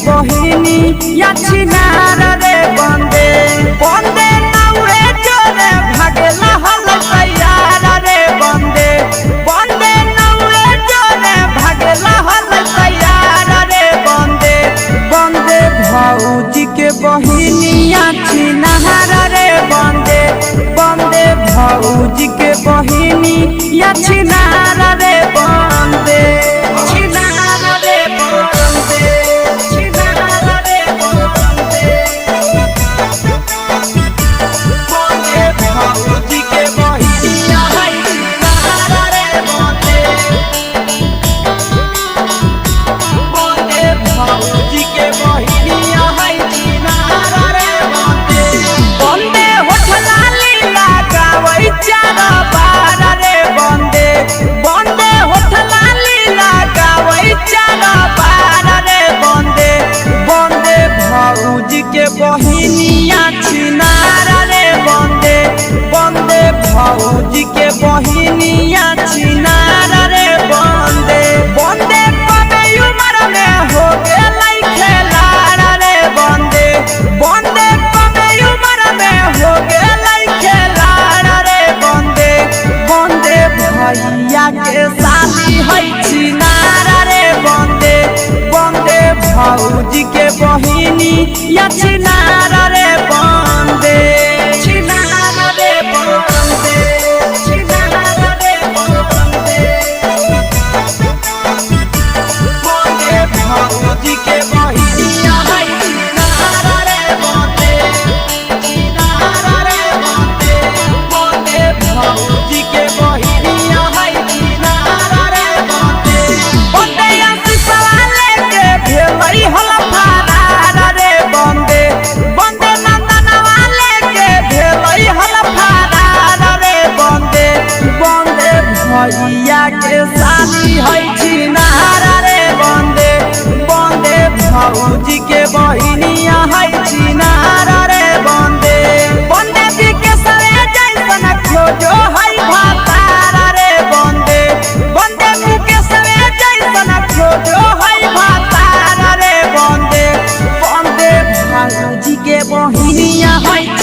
बहिनी या छिनार रे बंदे बंदे नाउरे जोरे भागेला हल तैयार रे बंदे बंदे नाउरे जोरे भागेला हल तैयार रे बंदे बंदे भौजी के बहिनी या छिनार रे बंदे बंदे भौजी के बहिनी या छिनार रे बंदे के बहिनिया छिनार रे बंदे बंदे भौजी के बहिनिया छिनार रे बंदे बंदे कबे उम्र में हो गेलै खेलाड़ रे बंदे बंदे कबे उम्र में हो गेलै खेलाड़ रे बंदे बंदे भैया के शादी है छिनार रे बंदे बंदे भौजी के बहिनी या छिनार रे बंदे छिनार रे बंदे छिनार रे बंदे बंदे भौजी के बहिनिया है छिनार रे बंदे छिनार रे बंदे बंदे भौजी के बहिनिया है छिनार रे बंदे बंदे अंसी सवाले के भेलै हल भैया के शादी है छिनार रे बंदे बंदे भौजी के बहिनिया है छिनार रे बंदे बंदे के सरे जैसन खोजो है भातार रे बंदे बंदे के सरे जैसन खोजो है भातार रे बंदे बंदे भौजी के बहिनिया है